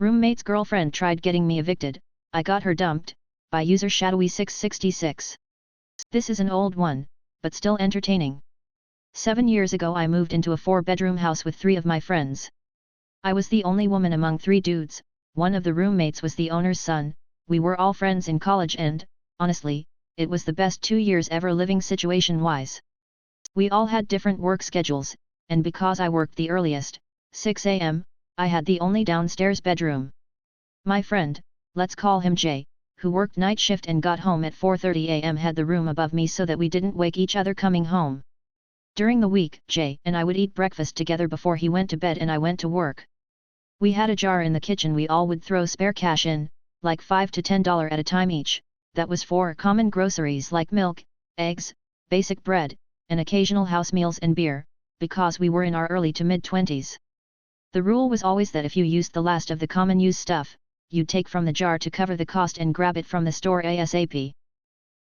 Roommate's girlfriend tried getting me evicted. I got her dumped, by user Shadowy666. This is an old one, but still entertaining. 7 years ago I moved into a 4-bedroom house with 3 of my friends. I was the only woman among 3 dudes, one of the roommates was the owner's son, we were all friends in college and, honestly, it was the best 2 years ever living situation-wise. We all had different work schedules, and because I worked the earliest, 6 a.m., I had the only downstairs bedroom. My friend, let's call him Jay, who worked night shift and got home at 4:30 a.m. had the room above me so that we didn't wake each other coming home. During the week, Jay and I would eat breakfast together before he went to bed and I went to work. We had a jar in the kitchen we all would throw spare cash in, like $5 to $10 at a time each, that was for common groceries like milk, eggs, basic bread, and occasional house meals and beer, because we were in our early to mid-20s. The rule was always that if you used the last of the common use stuff, you'd take from the jar to cover the cost and grab it from the store ASAP.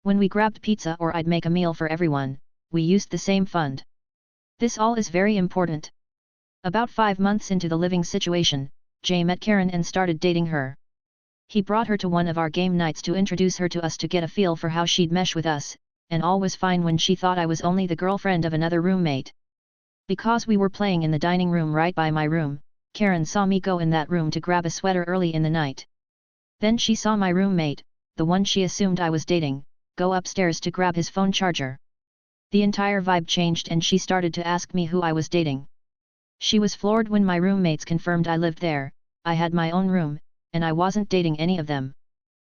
When we grabbed pizza or I'd make a meal for everyone, we used the same fund. This all is very important. About 5 months into the living situation, Jay met Karen and started dating her. He brought her to one of our game nights to introduce her to us to get a feel for how she'd mesh with us, and all was fine when she thought I was only the girlfriend of another roommate. Because we were playing in the dining room right by my room, Karen saw me go in that room to grab a sweater early in the night. Then she saw my roommate, the one she assumed I was dating, go upstairs to grab his phone charger. The entire vibe changed and she started to ask me who I was dating. She was floored when my roommates confirmed I lived there, I had my own room, and I wasn't dating any of them.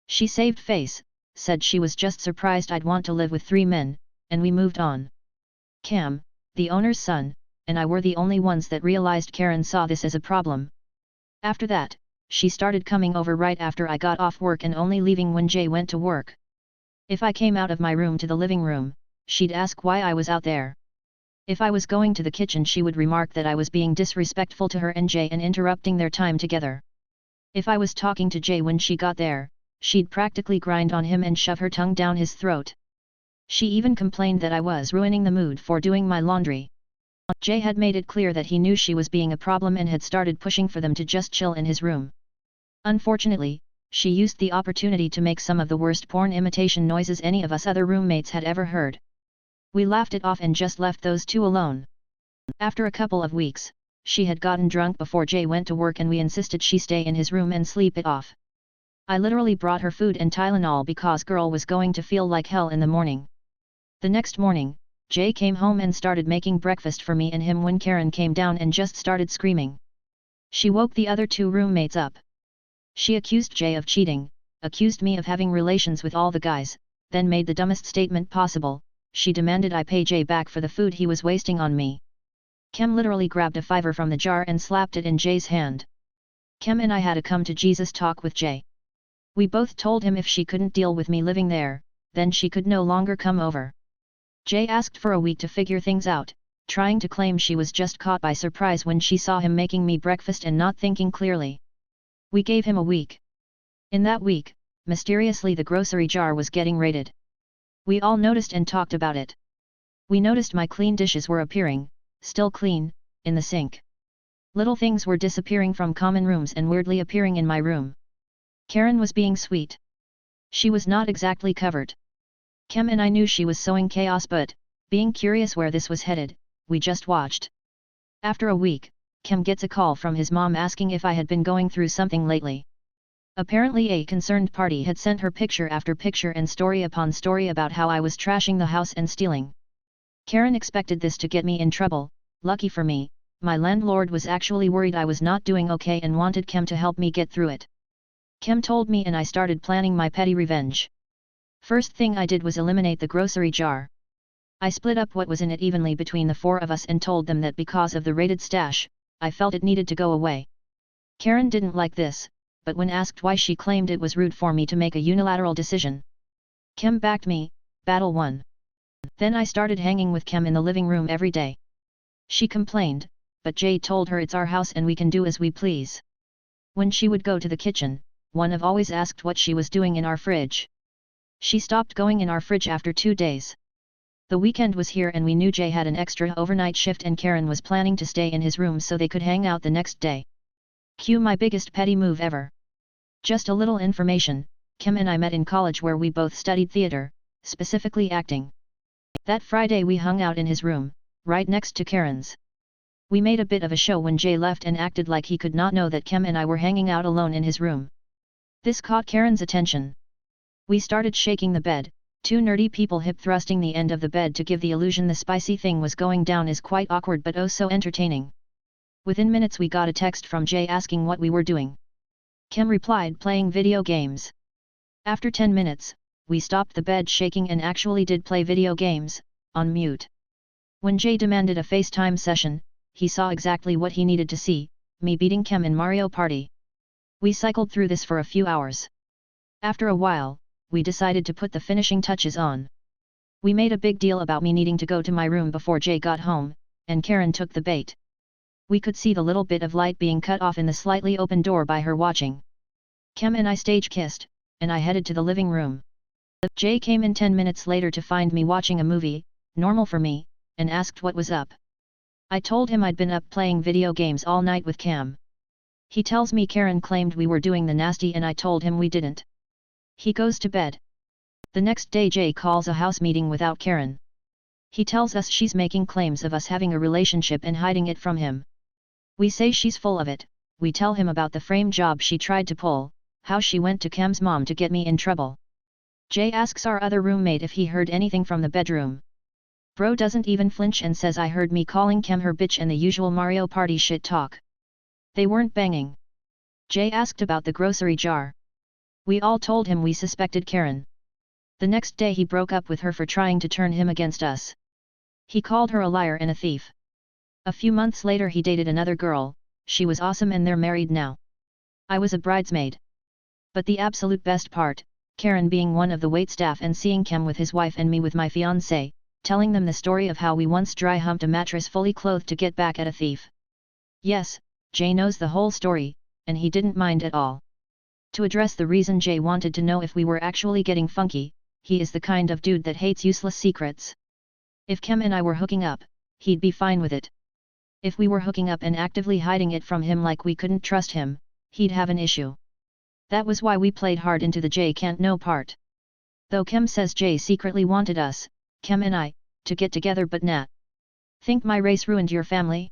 She saved face, said she was just surprised I'd want to live with 3 men, and we moved on. Cam, the owner's son, and I were the only ones that realized Karen saw this as a problem. After that, she started coming over right after I got off work and only leaving when Jay went to work. If I came out of my room to the living room, she'd ask why I was out there. If I was going to the kitchen she would remark that I was being disrespectful to her and Jay and interrupting their time together. If I was talking to Jay when she got there, she'd practically grind on him and shove her tongue down his throat. She even complained that I was ruining the mood for doing my laundry. Jay had made it clear that he knew she was being a problem and had started pushing for them to just chill in his room. Unfortunately, she used the opportunity to make some of the worst porn imitation noises any of us other roommates had ever heard. We laughed it off and just left those 2 alone. After a couple of weeks, she had gotten drunk before Jay went to work and we insisted she stay in his room and sleep it off. I literally brought her food and Tylenol because girl was going to feel like hell in the morning. The next morning, Jay came home and started making breakfast for me and him when Karen came down and just started screaming. She woke the other 2 roommates up. She accused Jay of cheating, accused me of having relations with all the guys, then made the dumbest statement possible, she demanded I pay Jay back for the food he was wasting on me. Kem literally grabbed a $5 from the jar and slapped it in Jay's hand. Kem and I had a come to Jesus talk with Jay. We both told him if she couldn't deal with me living there, then she could no longer come over. Jay asked for a week to figure things out, trying to claim she was just caught by surprise when she saw him making me breakfast and not thinking clearly. We gave him a week. In that week, mysteriously the grocery jar was getting raided. We all noticed and talked about it. We noticed my clean dishes were appearing, still clean, in the sink. Little things were disappearing from common rooms and weirdly appearing in my room. Karen was being sweet. She was not exactly covered. Kem and I knew she was sowing chaos but, being curious where this was headed, we just watched. After a week, Kem gets a call from his mom asking if I had been going through something lately. Apparently a concerned party had sent her picture after picture and story upon story about how I was trashing the house and stealing. Karen expected this to get me in trouble. Lucky for me, my landlord was actually worried I was not doing okay and wanted Kem to help me get through it. Kem told me and I started planning my petty revenge. First thing I did was eliminate the grocery jar. I split up what was in it evenly between the 4 of us and told them that because of the raided stash, I felt it needed to go away. Karen didn't like this, but when asked why she claimed it was rude for me to make a unilateral decision. Kem backed me, battle won. Then I started hanging with Kem in the living room every day. She complained, but Jay told her it's our house and we can do as we please. When she would go to the kitchen, one of always asked what she was doing in our fridge. She stopped going in our fridge after 2 days. The weekend was here and we knew Jay had an extra overnight shift and Karen was planning to stay in his room so they could hang out the next day. Cue my biggest petty move ever. Just a little information, Kim and I met in college where we both studied theater, specifically acting. That Friday we hung out in his room, right next to Karen's. We made a bit of a show when Jay left and acted like he could not know that Kim and I were hanging out alone in his room. This caught Karen's attention. We started shaking the bed, two nerdy people hip thrusting the end of the bed to give the illusion the spicy thing was going down is quite awkward but oh so entertaining. Within minutes we got a text from Jay asking what we were doing. Kim replied playing video games. After 10 minutes, we stopped the bed shaking and actually did play video games, on mute. When Jay demanded a FaceTime session, he saw exactly what he needed to see, me beating Kim in Mario Party. We cycled through this for a few hours. After a while, we decided to put the finishing touches on. We made a big deal about me needing to go to my room before Jay got home, and Karen took the bait. We could see the little bit of light being cut off in the slightly open door by her watching. Kim and I stage kissed, and I headed to the living room. Jay came in 10 minutes later to find me watching a movie, normal for me, and asked what was up. I told him I'd been up playing video games all night with Cam. He tells me Karen claimed we were doing the nasty and I told him we didn't. He goes to bed. The next day Jay calls a house meeting without Karen. He tells us she's making claims of us having a relationship and hiding it from him. We say she's full of it, we tell him about the frame job she tried to pull, how she went to Cam's mom to get me in trouble. Jay asks our other roommate if he heard anything from the bedroom. Bro doesn't even flinch and says I heard me calling Cam her bitch and the usual Mario Party shit talk. They weren't banging. Jay asked about the grocery jar. We all told him we suspected Karen. The next day he broke up with her for trying to turn him against us. He called her a liar and a thief. A few months later he dated another girl, she was awesome and they're married now. I was a bridesmaid. But the absolute best part, Karen being one of the waitstaff and seeing Cam with his wife and me with my fiancé, telling them the story of how we once dry humped a mattress fully clothed to get back at a thief. Yes, Jay knows the whole story, and he didn't mind at all. To address the reason Jay wanted to know if we were actually getting funky, he is the kind of dude that hates useless secrets. If Cam and I were hooking up, he'd be fine with it. If we were hooking up and actively hiding it from him like we couldn't trust him, he'd have an issue. That was why we played hard into the Jay can't know part. Though Cam says Jay secretly wanted us, Cam and I, to get together but nah. Think my race ruined your family?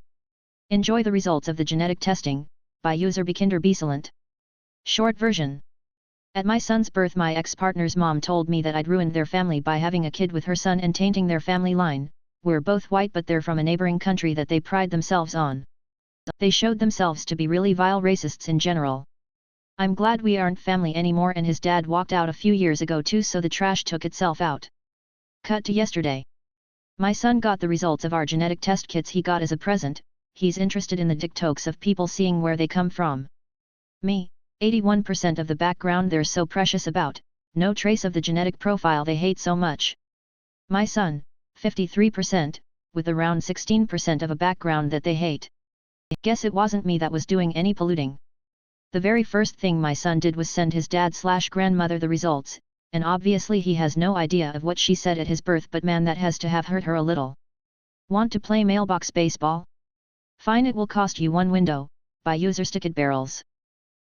Enjoy the results of the genetic testing, by user BekinderBesalent. Short version. At my son's birth my ex-partner's mom told me that I'd ruined their family by having a kid with her son and tainting their family line. We're both white but they're from a neighboring country that they pride themselves on. They showed themselves to be really vile racists in general. I'm glad we aren't family anymore and his dad walked out a few years ago too so the trash took itself out. Cut to yesterday. My son got the results of our genetic test kits he got as a present, he's interested in the TikToks of people seeing where they come from. Me, 81% of the background they're so precious about, no trace of the genetic profile they hate so much. My son, 53%, with around 16% of a background that they hate. Guess it wasn't me that was doing any polluting. The very first thing my son did was send his dad/grandmother the results, and obviously he has no idea of what she said at his birth but man that has to have hurt her a little. Want to play mailbox baseball? Fine, it will cost you one window, by user Stickit Barrels.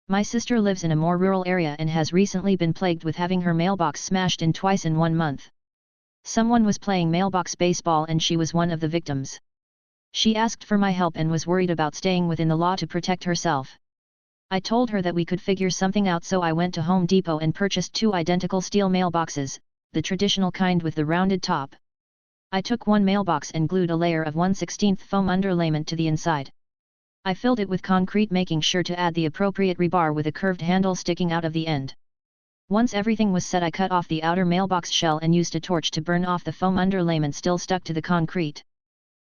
My sister lives in a more rural area and has recently been plagued with having her mailbox smashed in twice in 1 month. Someone was playing mailbox baseball and she was one of the victims. She asked for my help and was worried about staying within the law to protect herself. I told her that we could figure something out so I went to Home Depot and purchased 2 identical steel mailboxes, the traditional kind with the rounded top. I took one mailbox and glued a layer of 1/16 foam underlayment to the inside. I filled it with concrete making sure to add the appropriate rebar with a curved handle sticking out of the end. Once everything was set I cut off the outer mailbox shell and used a torch to burn off the foam underlayment still stuck to the concrete.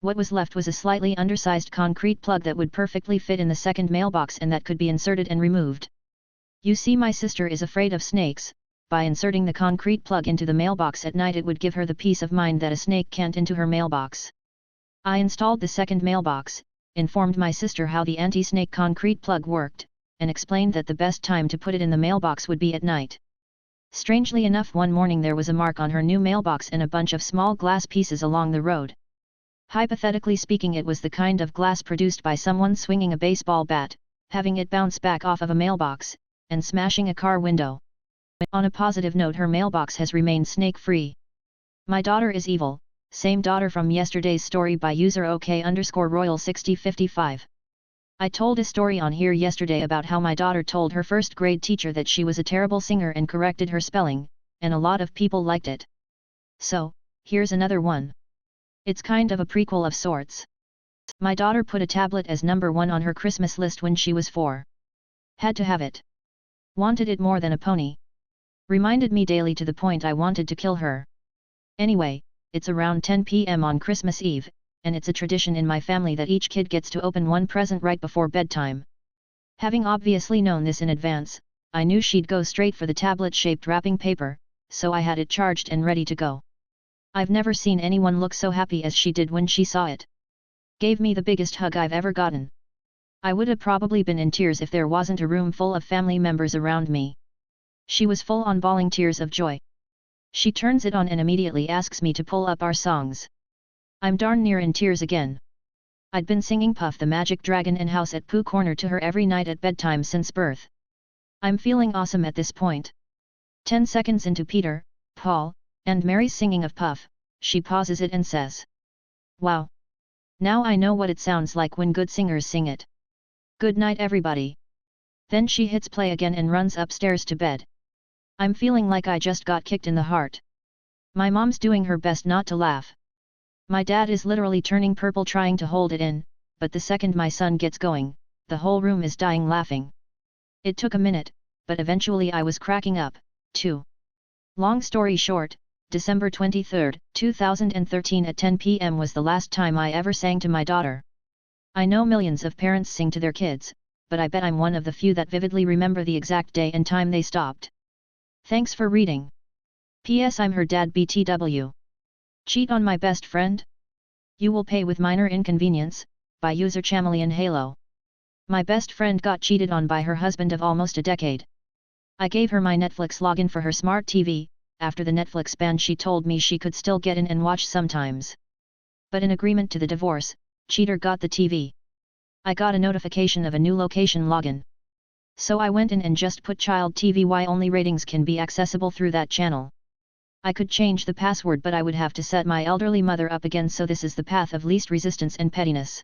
What was left was a slightly undersized concrete plug that would perfectly fit in the second mailbox and that could be inserted and removed. You see, my sister is afraid of snakes. By inserting the concrete plug into the mailbox at night it would give her the peace of mind that a snake can't into her mailbox. I installed the second mailbox, informed my sister how the anti-snake concrete plug worked, and explained that the best time to put it in the mailbox would be at night. Strangely enough, one morning there was a mark on her new mailbox and a bunch of small glass pieces along the road. Hypothetically speaking, it was the kind of glass produced by someone swinging a baseball bat, having it bounce back off of a mailbox, and smashing a car window. On a positive note, her mailbox has remained snake-free. My daughter is evil, same daughter from yesterday's story by user OK_Royal6055. I told a story on here yesterday about how my daughter told her first grade teacher that she was a terrible singer and corrected her spelling, and a lot of people liked it. So, here's another one. It's kind of a prequel of sorts. My daughter put a tablet as number 1 on her Christmas list when she was 4. Had to have it. Wanted it more than a pony. Reminded me daily to the point I wanted to kill her. Anyway, it's around 10 p.m. on Christmas Eve, and it's a tradition in my family that each kid gets to open one present right before bedtime. Having obviously known this in advance, I knew she'd go straight for the tablet-shaped wrapping paper, so I had it charged and ready to go. I've never seen anyone look so happy as she did when she saw it. Gave me the biggest hug I've ever gotten. I would have probably been in tears if there wasn't a room full of family members around me. She was full on bawling tears of joy. She turns it on and immediately asks me to pull up our songs. I'm darn near in tears again. I'd been singing Puff the Magic Dragon and House at Pooh Corner to her every night at bedtime since birth. I'm feeling awesome at this point. 10 seconds into Peter, Paul, and Mary's singing of Puff, she pauses it and says, "Wow! Now I know what it sounds like when good singers sing it. Good night everybody." Then she hits play again and runs upstairs to bed. I'm feeling like I just got kicked in the heart. My mom's doing her best not to laugh. My dad is literally turning purple trying to hold it in, but the second my son gets going, the whole room is dying laughing. It took a minute, but eventually I was cracking up, too. Long story short, December 23, 2013 at 10 p.m. was the last time I ever sang to my daughter. I know millions of parents sing to their kids, but I bet I'm one of the few that vividly remember the exact day and time they stopped. Thanks for reading. P.S. I'm her dad BTW. Cheat on my best friend? You will pay with minor inconvenience, by user Chameleon Halo. My best friend got cheated on by her husband of almost a decade. I gave her my Netflix login for her smart TV, after the Netflix ban she told me she could still get in and watch sometimes. But in agreement to the divorce, cheater got the TV. I got a notification of a new location login. So I went in and just put child TV why only ratings can be accessible through that channel. I could change the password but I would have to set my elderly mother up again, so this is the path of least resistance and pettiness.